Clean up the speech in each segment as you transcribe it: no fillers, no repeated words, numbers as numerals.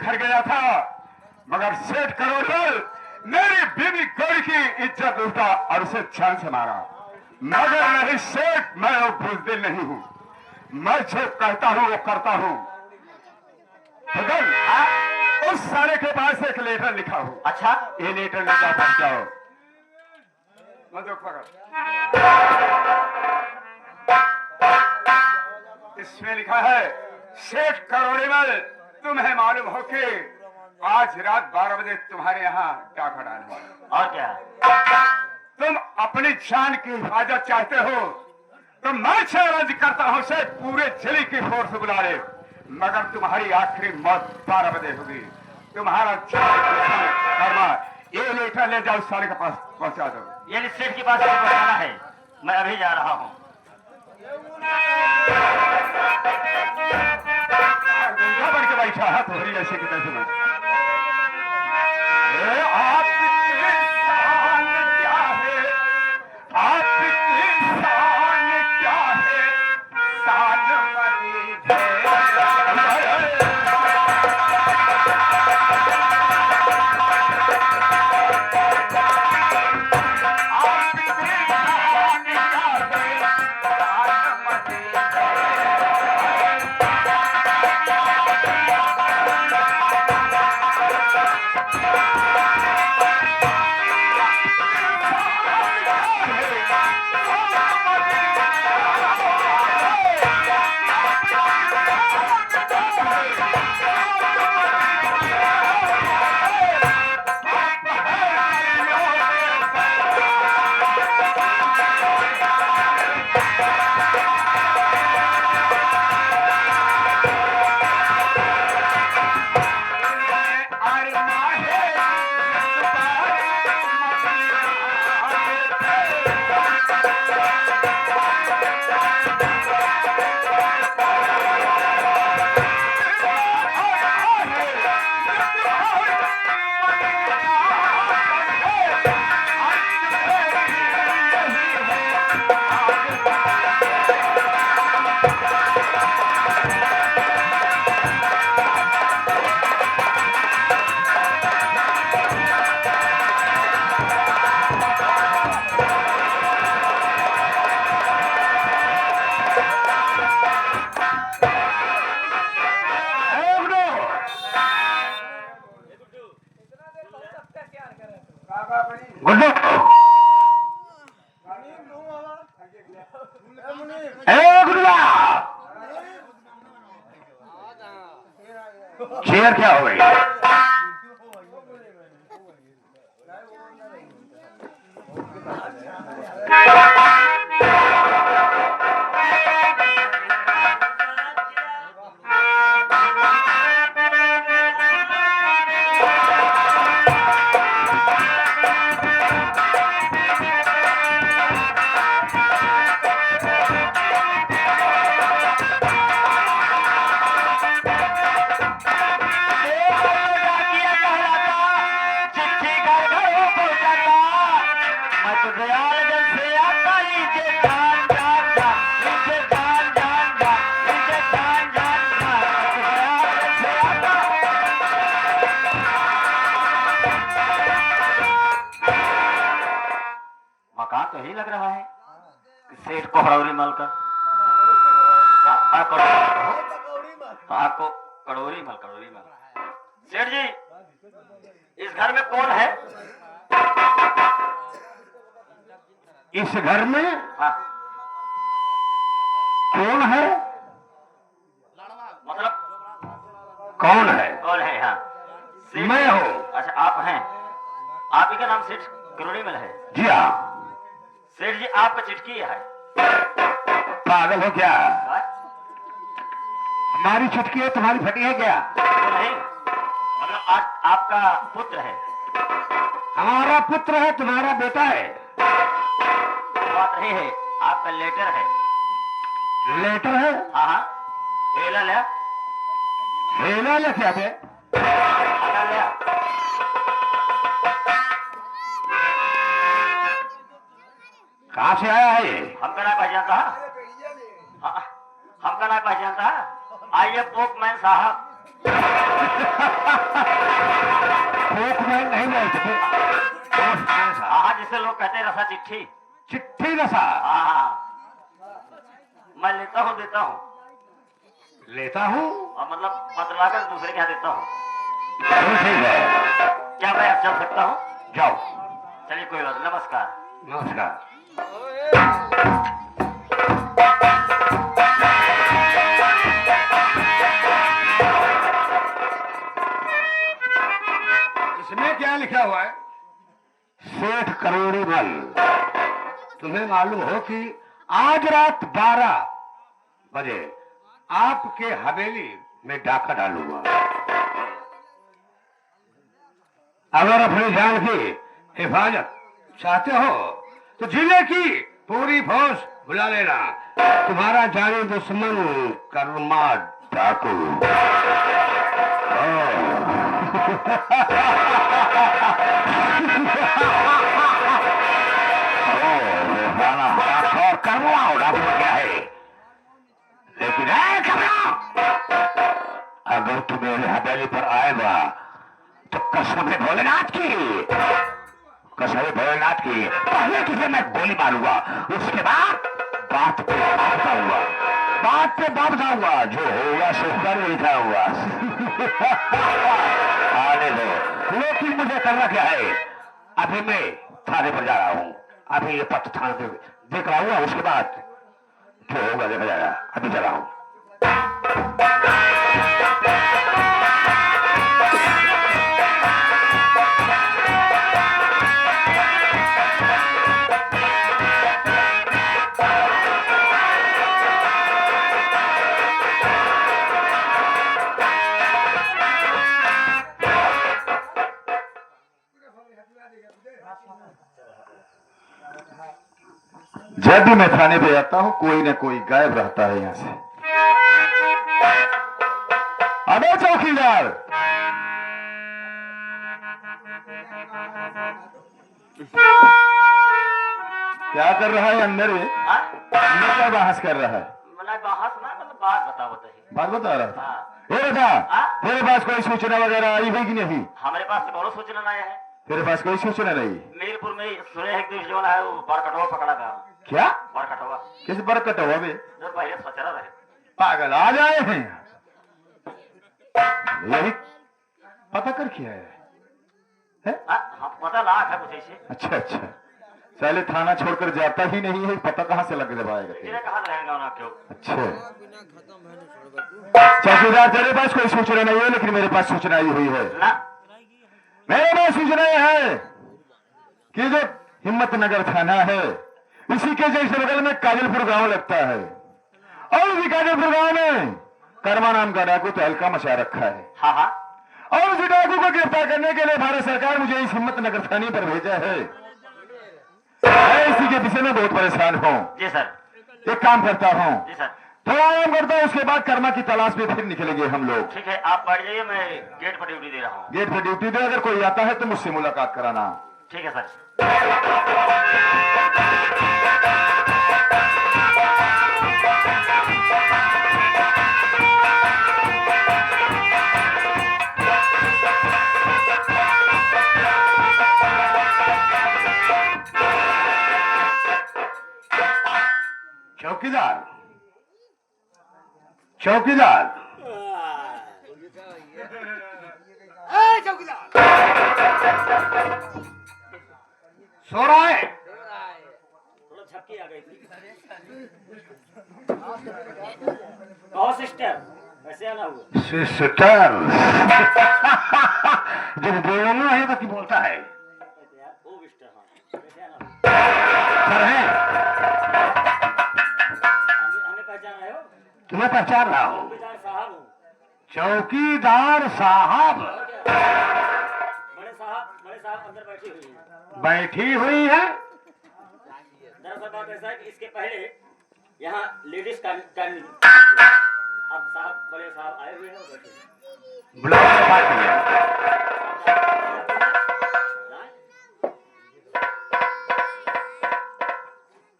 घर गया था, मगर सेठ करोड़ल मेरी बीवी गौरी की इज्जत लूटा और उसे जान से मारा। मगर नहीं सेठ, मैं वो बुजदिल नहीं हूं। मैं जो कहता हूं वो करता हूं। उस सारे के पास एक लेटर लिखा हूं। अच्छा, ये लेटर ले जाओ, पढ़ जाओ। इसमें लिखा है, सेठ करोड़ीमल, तुम्हें मालूम हो कि आज रात 12 बजे तुम्हारे यहाँ डाका डालने वाला। और क्या? तुम अपनी जान की हिफाजत चाहते हो तो मैं अर्ज करता हूं से पूरे जिले की फोर्स बुला ले, मगर तुम्हारी आखिरी मौत 12 बजे होगी। तुम्हारा कर्मा। ये लेटर ले जाओ, सारे के पास पहुंचा दो। ये सेठ के पास पहुंचाना है, मैं अभी जा रहा हूँ। बन के बैठा है थोड़ी ऐसे की तैसे में। शेर क्या हो गई? तो ही लग रहा है सेठ कोहड़ौरी मल का। आपको कड़ोरी मल। सेठ जी, इस घर में कौन है? इस घर में? हाँ। कौन है मतलब कौन है? कौन है? हाँ, मैं हूँ। अच्छा, आप हैं। आप ही का नाम सेठ करोड़ी मल है? जी हाँ। सेठ जी, आपका चिटकी है। पागल हो क्या? हाँ? हमारी चिटकी है, तुम्हारी फटी है क्या? नहीं, मतलब आपका पुत्र है। हमारा पुत्र है, तुम्हारा बेटा है। बात नहीं है, आपका लेटर है। लेटर है? हाँ हाँ, हेला लिया। हेला लिया क्या बे? लिया। कहाँ से आया है ये? हमका ना पहचानता है? हमका ना पहचानता है? आइए पोपमैन साहब, थोक में नहीं बोलते। हाँ, जिसे लोग कहते हैं रसा चिट्ठी। चिट्ठी रसा? हाँ, मैं लेता हूँ, देता हूँ। लेता हूँ और मतलब बतलाकर दूसरे के यहाँ देता हूँ। ठीक है, क्या मैं अब चल सकता हूँ? जाओ। चलिए, कोई बात नहीं। नमस्कार। नमस्कार। इसमें क्या लिखा हुआ है? सेठ करोड़ी मल। तुम्हें मालूम हो कि आज रात 12 बजे आपके हवेली में डाका डालूंगा। अगर अपनी जान की हिफाजत चाहते हो तो जिले की पूरी फौज बुला लेना। तुम्हारा जानी दुश्मन कर्मा डाकू। और कर्मा डाकू क्या है? लेकिन अगर तू मेरे हवेली पर आएगा तो कसम है भोलेनाथ की, कसम है भोलेनाथ की, पहले तुझे मैं गोली मारूंगा, उसके बाद बात पे बात जाऊंगा, बात पे बात जाऊंगा, जो होगा सो कर लिखा हुआ। आने दो। लेकिन मुझे करना क्या है? अभी मैं थाने पर जा रहा हूँ, अभी ये पत्र थाने पे देख रहा हूँ, उसके बाद जो होगा देखा जाएगा। अभी चला हूँ। जब भी मैं थाने पे जाता हूँ कोई ना कोई गायब रहता है यहाँ से। अबे चौकीदार, क्या कर रहा है अंदर में? अंदर क्या बहस कर रहा है? बहस ना, मतलब बात बताओ। बताइए। बात बता रहा है। हाँ। बेटा, तेरे पास कोई सूचना वगैरह आई है कि नहीं? हमारे पास तो बहुत सूचना आया है। तेरे पास कोई सूचना नहीं? मीरपुर में सुने है कि जो है वो बरकटवा पकड़ा गया। क्या बरकटवा? किस बरकट हुआ बे? जो पहले सचरा रहे। पागल आ जाए हैं, यही पता कर किया है? हाँ, पता लाख है कुछ ऐसे। अच्छा अच्छा, पहले थाना छोड़कर जाता ही नहीं है, पता कहाँ से लग जाएगा? कहाँ रहेगा ना क्यों? अच्छा चौकीदार, तेरे पास कोई सूचना नहीं है, लेकिन मेरे पास सूचना आई हुई है ना। मेरे पास सूचना यह है कि जो हिम्मतनगर थाना है, इसी के जैसे बगल में काजलपुर गांव लगता है, और उसी काजलपुर गांव में कर्मा नाम का डाकू तहलका मचा रखा है। हाँ हाँ। और उसी डाकू को गिरफ्तार करने के लिए भारत सरकार मुझे इस हिम्मतनगर थाने पर भेजा है। मैं इसी के विषय में बहुत परेशान हूँ। जी सर। एक काम करता हूँ, जी सर। थोड़ा आराम करता हूँ, उसके बाद कर्मा की तलाश में फिर निकलेंगे हम लोग। ठीक है, आप बैठ जाइए, मैं गेट पर ड्यूटी दे रहा हूँ। गेट पे ड्यूटी दे, अगर कोई आता है तो मुझसे मुलाकात कराना। ठीक है सर। चौकीदार, चौकीदार, सो रहा है? थोड़ा झपकी आ गई थी। कहो सिस्टर, ऐसे आना हुआ। सिस्टर जब बोलना है तो कि बोलता है? ओ मिस्टर, हाँ ऐसे आना हुआ। सर है, हमें पहचान रहे हो? तुम्हें पहचान रहा हूँ। चौकीदार साहब हूँ। चौकीदार साहब? बड़े साहब अंदर बैठी हुई है। बैठी हुई है? दरअसल बात ऐसा है कि इसके पहले यहाँ लेडीज का अब साहब, बड़े साहब आए हुए हैं, बैठे। बुलाओ बात किया।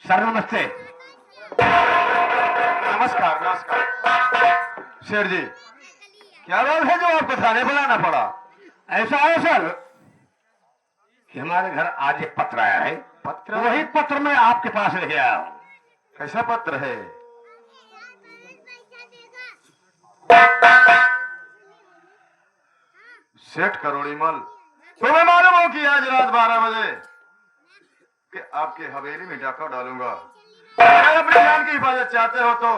सर नमस्ते। नमस्कार नमस्कार। शेर जी, क्या बात है जो आपको थाने बुलाना पड़ा? ऐसा है सर कि हमारे घर आज एक पत्र आया है। पत्र? वही पत्र मैं आपके पास लेके आया हूँ। कैसा पत्र है? सेठ करोड़ीमल, तुम्हें मालूम हो कि आज रात 12 बजे कि आपके हवेली में डाका डालूंगा। अगर अपनी जान की हिफाजत चाहते हो तो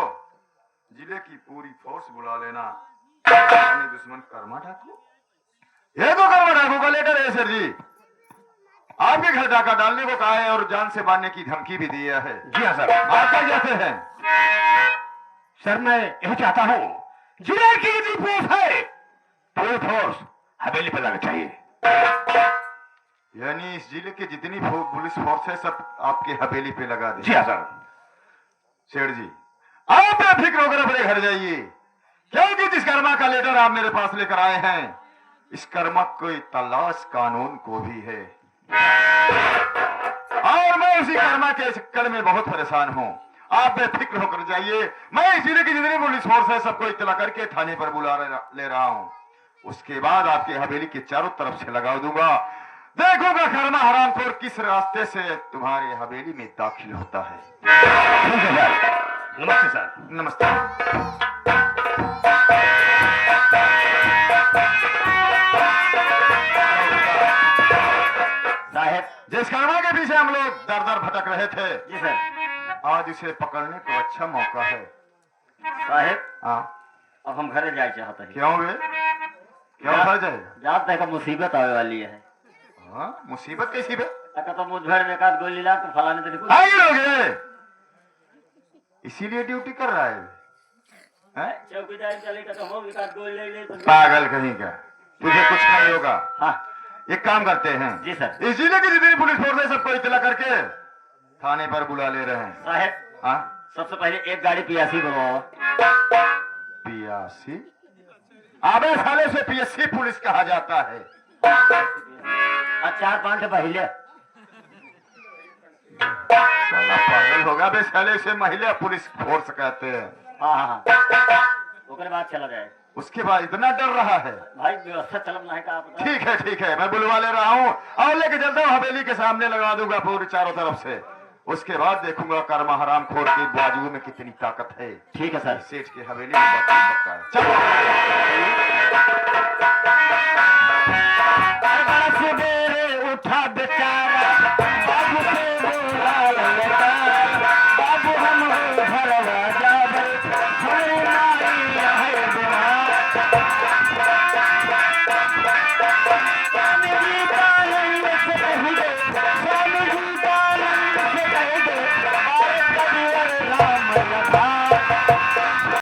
जिले की पूरी फोर्स बुला लेना। यानी दुश्मन कर्मा डाकू, ये तो कर्मा डाकू का लेटर है सर जी। आपके घर डाका डालने को कहा है और जान से मारने की धमकी भी दिया है। जी हाँ सर। आप क्या कहते हैं? सर मैं यही चाहता हूँ, जिले की जितनी फोर्स है पूरी फोर्स हवेली पर लाना चाहिए। यानी इस जिले की जितनी पुलिस फोर्स है सब आपके हवेली पे लगा दी। जी हाँ सर। सेठ जी, आप बेफिक्र होकर अपने घर जाइए, क्योंकि जिस कर्मा का लेटर आप मेरे पास लेकर आए हैं, इस कर्मा की तलाश कानून को भी है और मैं उसी कर्मा के चक्कर में बहुत परेशान हूँ। आप बेफिक्र होकर जाइए, मैं इस जिले की जितनी पुलिस फोर्स है सबको इत्तला करके थाने पर बुला ले रहा हूँ। उसके बाद आपकी हवेली के चारों तरफ से लगा दूंगा। देखूंगा कर्मा हरामखोर किस रास्ते से तुम्हारी हवेली में दाखिल होता है। ठीक है सर। नमस्ते सर। नमस्ते। साहेब। जिस कर्मा के पीछे हम लोग दर दर भटक रहे थे, जी सर। आज इसे पकड़ने को अच्छा मौका है। साहेब हाँ, अब हम घरे जाए चाहते हैं। क्यों वे? क्यों घर जाएगा? जात है का मुसीबत आवे वाली है। हाँ, मुसीबत कैसी बे? अगर तो मुठभेड़ में एक गोली ला तो फलाने दिन को आगे लोगे, इसीलिए ड्यूटी कर रहा है। हैं? चौकीदार चलेगा तो हम एक गोली ले ले तो पागल कहीं का, तुझे कुछ नहीं होगा। हाँ एक काम करते हैं, जी सर। इस जिले की जितनी पुलिस फोर्स है सबको इत्तला करके थाने पर बुला ले रहे हैं। साहेब हाँ? सबसे पहले एक गाड़ी पियासी बनवाओ। पियासी? आबे साले से पीएससी पुलिस कहा जाता है। और 4-5 पहले साला पागल होगा बे, साले से महिला पुलिस फोर्स कहते हैं। हाँ हाँ हाँ ओकरे बाद चला जाए। उसके बाद इतना डर रहा है। भाई व्यवस्था चलम नहीं का आप ठीक है, मैं बुलवा ले रहा हूँ और लेके चलता हूँ हवेली के सामने लगा दूंगा पूरी चारों तरफ से। उसके बाद देखूंगा कर्मा हराम खोर के बाजुओं में कितनी ताकत है। ठीक है सर। सेठ की हवेली में दाखिल सकता है। चलो। सवेरे उठा बेचारा, बाबू से बुला लेता, बाबू हम घरवा जावे, हमारी नारी है बीमार।